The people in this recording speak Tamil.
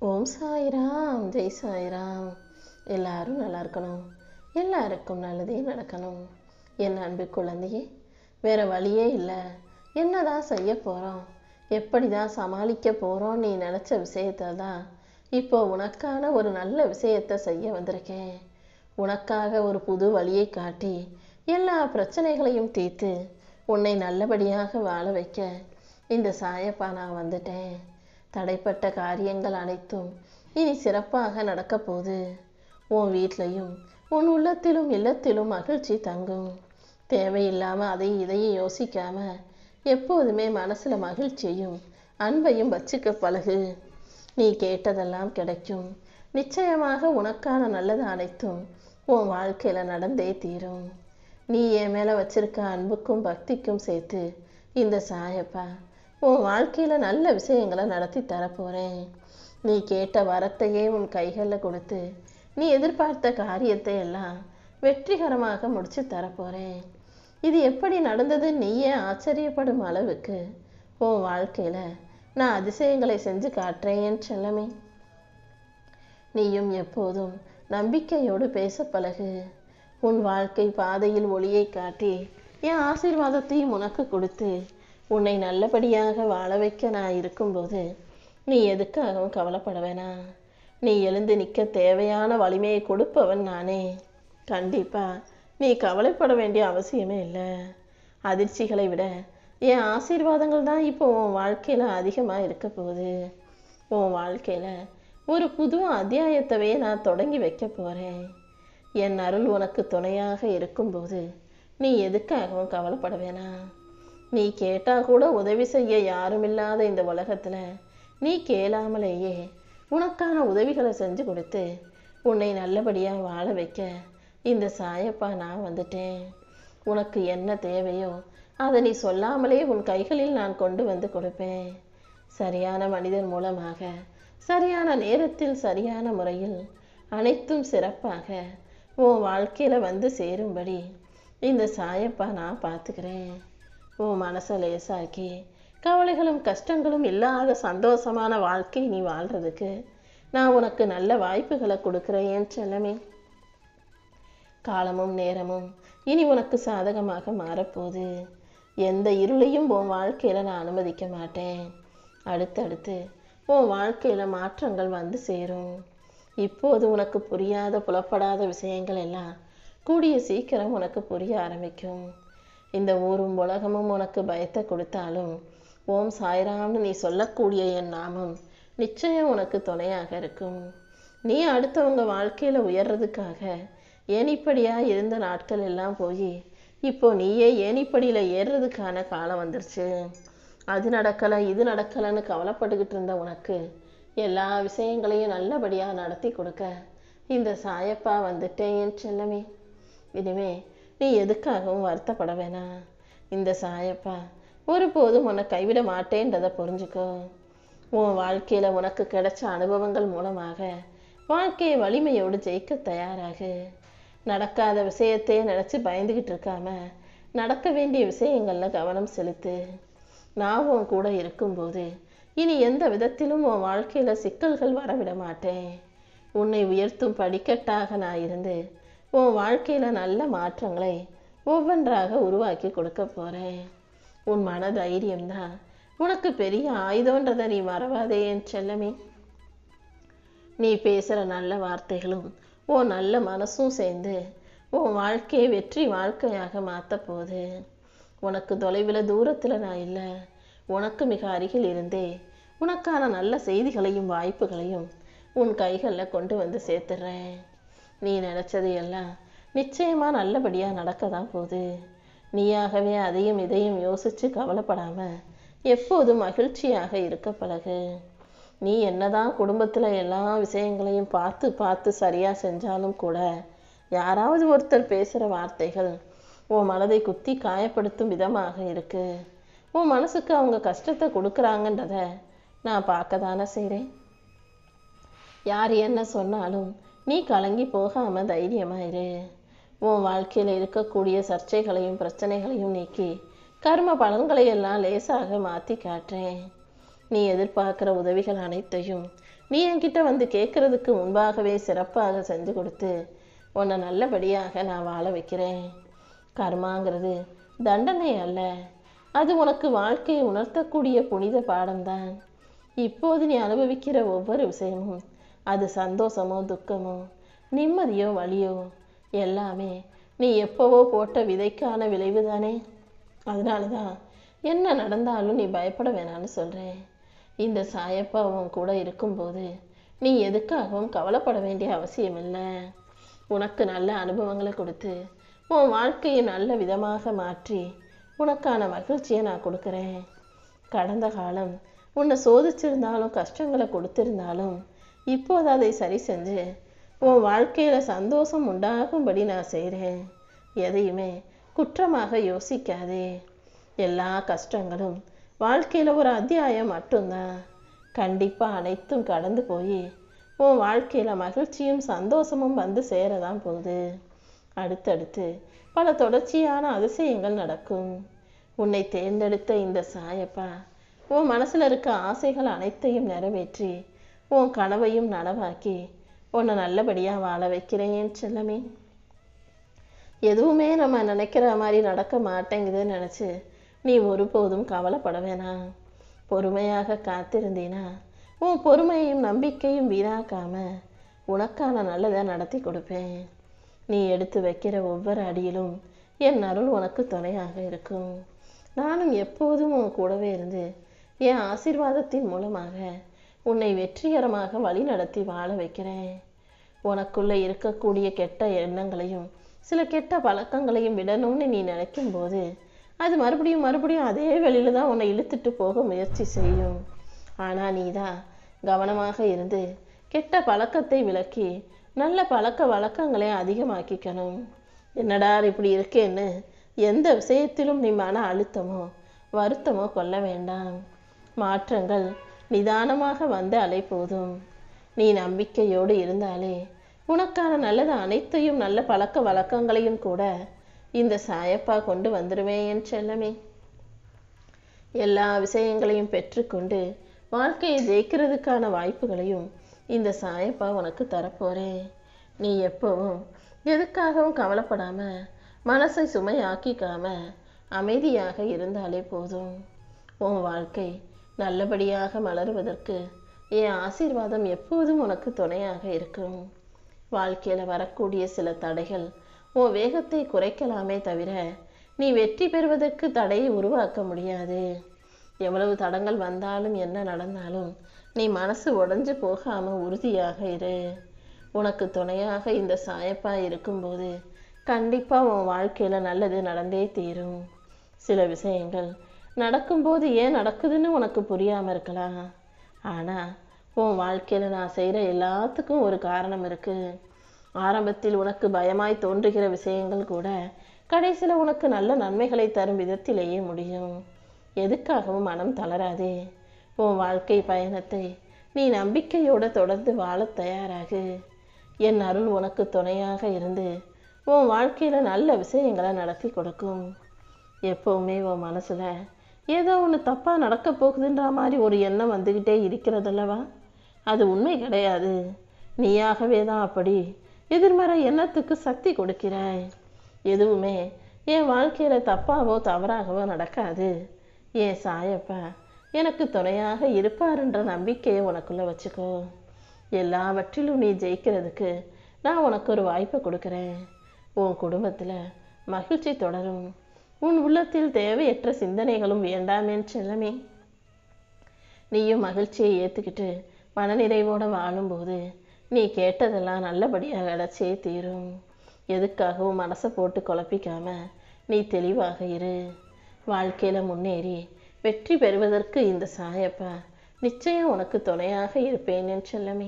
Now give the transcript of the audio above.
ஓம் சாய்ராம், ஜெய் சாய்ராம். எல்லாரும் நல்லா இருக்கணும், எல்லாருக்கும் நல்லதே நடக்கணும். என் அன்பு குழந்தையே, வேற வழியே இல்லை. என்னதான் செய்ய போகிறோம், எப்படி தான் சமாளிக்க போகிறோம்? நீ நினச்ச விஷயத்த தான் இப்போ உனக்கான ஒரு நல்ல விஷயத்தை செய்ய வந்திருக்கேன். உனக்காக ஒரு புது வழியை காட்டி எல்லா பிரச்சனைகளையும் தீர்த்து உன்னை நல்லபடியாக வாழ வைக்க இந்த சாயப்பா நான் வந்துட்டேன். தடைப்பட்ட காரியங்கள் அனைத்தும் இனி சிறப்பாக நடக்க போகுது. உன் வீட்லையும் உன் உள்ளத்திலும் இல்லத்திலும் மகிழ்ச்சி தங்கும். தேவையில்லாமல் அதையும் இதையும் யோசிக்காம எப்போதுமே மனசுல மகிழ்ச்சியையும் அன்பையும் வச்சுக்க பழகு. நீ கேட்டதெல்லாம் கிடைக்கும். நிச்சயமாக உனக்கான நல்லது அனைத்தும் உன் வாழ்க்கையில நடந்தே தீரும். நீ என் மேல வச்சிருக்க அன்புக்கும் பக்திக்கும் சேர்த்து இந்த சாயப்பா உன் வாழ்க்கையில நல்ல விஷயங்களை நடத்தி தரப்போறேன். நீ கேட்ட வரத்தையே உன் கைகளில் கொடுத்து நீ எதிர்பார்த்த காரியத்தை எல்லாம் வெற்றிகரமாக முடிச்சு தரப்போறேன். இது எப்படி நடந்தது நீயே ஆச்சரியப்படும் அளவுக்கு உன் வாழ்க்கையில நான் அதிசயங்களை செஞ்சு காட்டுறேன் செல்லமே. நீயும் எப்போதும் நம்பிக்கையோடு பேச பழகு. உன் வாழ்க்கை பாதையில் ஒளியை காட்டி என் ஆசீர்வாதத்தையும் உனக்கு கொடுத்து உன்னை நல்லபடியாக வாழ வைக்க நான் இருக்கும்போது நீ எதுக்காகவும் கவலைப்பட வேணாம். நீ எழுந்து நிற்க தேவையான வலிமையை கொடுப்பவன் நானே. கண்டிப்பா நீ கவலைப்பட வேண்டிய அவசியமே இல்லை. அதிர்ச்சிகளை விட என் ஆசீர்வாதங்கள் தான் இப்போ உன் வாழ்க்கையில அதிகமாக இருக்க போகுது. உன் வாழ்க்கையில ஒரு புது அத்தியாயத்தவே நான் தொடங்கி வைக்க போறேன். என் அருள் உனக்கு துணையாக இருக்கும்போது நீ எதுக்காகவும் கவலைப்பட வேணாம். நீ கேட்டா கூட உதவி செய்ய யாரும் இல்லாத இந்த உலகத்துல நீ கேளாமலேயே உனக்கான உதவிகளை செஞ்சு கொடுத்து உன்னை நல்லபடியா வாழ வைக்க இந்த சாயப்பா நான் வந்துட்டேன். உனக்கு என்ன தேவையோ அதை நீ சொல்லாமலே உன் கைகளில் நான் கொண்டு வந்து கொடுப்பேன். சரியான மனிதன் மூலமாக சரியான நேரத்தில் சரியான முறையில் அனைத்தும் சிறப்பாக உன் வாழ்க்கையில வந்து சேரும்படி இந்த சாயப்பா நான் பார்த்துக்கிறேன். உன் மனசை லேசாக்கி கவலைகளும் கஷ்டங்களும் இல்லாத சந்தோஷமான வாழ்க்கை நீ வாழ்றதுக்கு நான் உனக்கு நல்ல வாய்ப்புகளை கொடுக்குறேன் செல்லமே. காலமும் நேரமும் இனி உனக்கு சாதகமாக மாறப்போகுது. எந்த இருளையும் உன் வாழ்க்கையில நான் அனுமதிக்க மாட்டேன். அடுத்தடுத்து உன் வாழ்க்கையில மாற்றங்கள் வந்து சேரும். இப்போது உனக்கு புரியாத புலப்படாத விஷயங்கள் எல்லாம் கூடிய சீக்கிரம் உனக்கு புரிய ஆரம்பிக்கும். இந்த ஊரும் உலகமும் உனக்கு பயத்தை கொடுத்தாலும் ஓம் சாய்ராம்னு நீ சொல்லக்கூடிய என் நாமம் நிச்சயம் உனக்கு துணையாக இருக்கும். நீ அடுத்தவங்க வாழ்க்கையில உயர்றதுக்காக ஏணிப்படியா இருந்த நாட்கள் எல்லாம் போய் இப்போ நீயே ஏணிப்படியில ஏறுறதுக்கான காலம் வந்துருச்சு. அது நடக்கலை இது நடக்கலைன்னு கவலைப்பட்டுக்கிட்டு இருந்த உனக்கு எல்லா விஷயங்களையும் நல்லபடியா நடத்தி கொடுக்க இந்த சாயப்பா வந்துட்டேன் செல்லமே. இனிமே நீ எதுக்காகவும் வருத்தப்பட வேணாம். இந்த சாயப்பா ஒருபோதும் உன்னை கைவிட மாட்டேன்றதை புரிஞ்சுக்கோ. உன் வாழ்க்கையில உனக்கு கிடைச்ச அனுபவங்கள் மூலமாக வாழ்க்கையை வலிமையோடு ஜெயிக்க தயாராகு. நடக்காத விஷயத்தையே நினைச்சு பயந்துகிட்டு இருக்காம நடக்க வேண்டிய விஷயங்கள்ல கவனம் செலுத்து. நான் உன் கூட இருக்கும்போது இனி எந்த விதத்திலும் உன் வாழ்க்கையில சிக்கல்கள் வரவிட மாட்டேன். உன்னை உயர்த்தும் படிக்கட்டாக நான் இருந்து உன் வாழ்க்கையில நல்ல மாற்றங்களை ஒவ்வொன்றாக உருவாக்கி கொடுக்க போறேன். உன் மன தைரியம்தான் உனக்கு பெரிய ஆயுதன்றதை நீ மறவாதே என் செல்லமே. நீ பேசுற நல்ல வார்த்தைகளும் உன் நல்ல மனசும் சேர்ந்து உன் வாழ்க்கையை வெற்றி வாழ்க்கையாக மாத்த போகுது. உனக்கு தொலைவில் தூரத்துல நான் இல்லை, உனக்கு மிக அருகில் இருந்தே உனக்கான நல்ல செய்திகளையும் வாய்ப்புகளையும் உன் கைகளில் கொண்டு வந்து சேர்த்துடுறேன். நீ நினைச்சது எல்லாம் நிச்சயமா நல்லபடியா நடக்க தான் போகுது. நீயாகவே அதையும் இதையும் யோசிச்சு கவலைப்படாம எப்போதும் மகிழ்ச்சியாக இருக்க பழகு. நீ என்னதான் குடும்பத்துல எல்லா விஷயங்களையும் பார்த்து பார்த்து சரியா செஞ்சாலும் கூட யாராவது ஒருத்தர் பேசுற வார்த்தைகள் உன் மனதை குத்தி காயப்படுத்தும் விதமாக இருக்கு. உன் மனசுக்கு அவங்க கஷ்டத்தை கொடுக்குறாங்கன்றத நான் பார்க்க தானே செய்றேன். யார் என்ன சொன்னாலும் நீ கலங்கி போகாம தைரியமாயிரு. உன் வாழ்க்கையில இருக்கக்கூடிய சர்ச்சைகளையும் பிரச்சனைகளையும் நீக்கி கர்ம பலன்களை எல்லாம் லேசாக மாத்தி காட்டுறேன். நீ எதிர்பார்க்குற உதவிகள் அனைத்தையும் நீ என்கிட்ட வந்து கேட்கறதுக்கு முன்பாகவே சிறப்பாக செஞ்சு கொடுத்து உன்னை நல்லபடியாக நான் வாழ வைக்கிறேன். கர்மாங்கிறது தண்டனை அல்ல, அது உனக்கு வாழ்க்கையை உணர்த்தக்கூடிய புனித பாடம்தான். இப்போது நீ அனுபவிக்கிற ஒவ்வொரு விஷயமும், அது சந்தோஷமோ துக்கமோ நிம்மதியோ வலியோ, எல்லாமே நீ எப்போவோ போட்ட விதைக்கான விளைவு தானே. அதனால தான் என்ன நடந்தாலும் நீ பயப்பட வேணான்னு சொல்கிறேன். இந்த சாயப்பா உன் கூட இருக்கும்போது நீ எதுக்காகவும் கவலைப்பட வேண்டிய அவசியம் இல்லை. உனக்கு நல்ல அனுபவங்களை கொடுத்து உன் வாழ்க்கையை நல்ல விதமாக மாற்றி உனக்கான மகிழ்ச்சியை நான் கொடுக்குறேன். கடந்த காலம் உன்னை சோதிச்சிருந்தாலும் கஷ்டங்களை கொடுத்திருந்தாலும் இப்போது அதை சரி செஞ்சு உன் வாழ்க்கையில் சந்தோஷம் உண்டாகும்படி நான் செய்கிறேன். எதையுமே குற்றமாக யோசிக்காதே. எல்லா கஷ்டங்களும் வாழ்க்கையில் ஒரு அத்தியாயம் மட்டும்தான். கண்டிப்பாக அனைத்தும் கடந்து போய் உன் வாழ்க்கையில் மகிழ்ச்சியும் சந்தோஷமும் வந்து சேரதான் போகுது. அடுத்தடுத்து பல தொடர்ச்சியான அதிசயங்கள் நடக்கும். உன்னை தேர்ந்தெடுத்த இந்த சாயப்பா உன் மனசில் இருக்க ஆசைகள் அனைத்தையும் நிறைவேற்றி உன் கனவையும் நனவாக்கி உன்னை நல்லபடியாக வாழ வைக்கிறேன் செல்லமே. எதுவுமே நம்ம நினைக்கிற மாதிரி நடக்க மாட்டேங்குதுன்னு நினச்சி நீ ஒருபோதும் கவலைப்பட வேணாம். பொறுமையாக காத்திருந்தீனா உன் பொறுமையும் நம்பிக்கையும் வீணாக்காம உனக்கான நல்லதை நடத்தி கொடுப்பேன். நீ எடுத்து வைக்கிற ஒவ்வொரு அடியிலும் என் அருள் உனக்கு துணையாக இருக்கும். நானும் எப்போதும் உன் கூடவே இருந்து என் ஆசீர்வாதத்தின் மூலமாக உன்னை வெற்றிகரமாக வழி நடத்தி வாழ வைக்கிறேன். உனக்குள்ளே இருக்கக்கூடிய கெட்ட எண்ணங்களையும் சில கெட்ட பழக்கங்களையும் விடணும்னு நீ நினைக்கும் போது அது மறுபடியும் மறுபடியும் அதே வழியில தான் உன்னை இழுத்துட்டு போக முயற்சி செய்யும். ஆனால் நீ தான் கவனமாக இருந்து கெட்ட பழக்கத்தை விலக்கி நல்ல பழக்க வழக்கங்களை அதிகமாக்கிக்கணும். என்னடா இப்படி இருக்கேன்னு எந்த விஷயத்திலும் நீ மன அழுத்தமோ வருத்தமோ கொள்ள வேண்டாம். மாற்றங்கள் நிதானமாக வந்தாலே போதும். நீ நம்பிக்கையோடு இருந்தாலே உனக்கான நல்லது அனைத்தையும் நல்ல பழக்க வழக்கங்களையும் கூட இந்த சாயப்பா கொண்டு வந்துடுவேன் என் செல்லமே. எல்லா விஷயங்களையும் பெற்றுக்கொண்டு வாழ்க்கையை ஜெயிக்கிறதுக்கான வாய்ப்புகளையும் இந்த சாயப்பா உனக்கு தரப்போறேன். நீ எப்பவும் எதுக்காகவும் கவலைப்படாம மனசை சுமையாக்கிக்காம அமைதியாக இருந்தாலே போதும். உன் வாழ்க்கை நல்லபடியாக மலருவதற்கு என் ஆசீர்வாதம் எப்போதும் உனக்கு துணையாக இருக்கும். வாழ்க்கையில் வரக்கூடிய சில தடைகள் உன் வேகத்தை குறைக்கலாமே தவிர நீ வெற்றி பெறுவதற்கு தடையை உருவாக்க முடியாது. எவ்வளவு தடங்கள் வந்தாலும் என்ன நடந்தாலும் நீ மனசு உடைஞ்சு போகாம உறுதியாக இரு. உனக்கு துணையாக இந்த சாயப்பா இருக்கும்போது கண்டிப்பா உன் வாழ்க்கையில நல்லது நடந்தே தீரும். சில விஷயங்கள் நடக்கும்போது ஏன் நடக்குதுன்னு உனக்கு புரியாம இருக்கலாம். ஆனா உன் வாழ்க்கையில நான் செய்யற எல்லாத்துக்கும் ஒரு காரணம் இருக்கு. ஆரம்பத்தில் உனக்கு பயமாய் தோன்றுகிற விஷயங்கள் கூட கடைசியில் உனக்கு நல்ல நன்மைகளை தரும் விதத்திலேயே முடியும். எதுக்காகவும் மனம் தளராதே. உன் வாழ்க்கை பயணத்தை நீ நம்பிக்கையோடு தொடர்ந்து வாழ தயாராகு. என் அருள் உனக்கு துணையாக இருந்து உன் வாழ்க்கையில் நல்ல விஷயங்களை நடத்தி கொடுக்கும். எப்போவுமே உன் மனசில் ஏதோ ஒன்று தப்பாக நடக்க போகுதுன்ற மாதிரி ஒரு எண்ணம் வந்துக்கிட்டே இருக்கிறதல்லவா, அது உண்மை கிடையாது. நீயாகவே தான் அப்படி எதிர்மறை எண்ணத்துக்கு சக்தி கொடுக்கிறாய். எதுவுமே என் வாழ்க்கையில் தப்பாவோ தவறாகவோ நடக்காது. என் சாயப்பா எனக்கு துணையாக இருப்பாருன்ற நம்பிக்கையை உனக்குள்ளே வச்சுக்கோ. எல்லாவற்றிலும் நீ ஜெயிக்கிறதுக்கு நான் உனக்கு ஒரு வாய்ப்பை கொடுக்குறேன். உன் குடும்பத்தில் மகிழ்ச்சி தொடரும். உன் உள்ளத்தில் தேவையற்ற சிந்தனைகளும் வேண்டாமேன்னு செல்லமே. நீயும் மகிழ்ச்சியை ஏற்றுக்கிட்டு மனநிறைவோடு வாழும்போது நீ கேட்டதெல்லாம் நல்லபடியாக கிடைச்சே தீரும். எதுக்காகவும் மனசை போட்டு குழப்பிக்காம நீ தெளிவாக இரு. வாழ்க்கையில் முன்னேறி வெற்றி பெறுவதற்கு இந்த சாயப்பா நிச்சயம் உனக்கு துணையாக இருப்பேன் என் செல்லமே.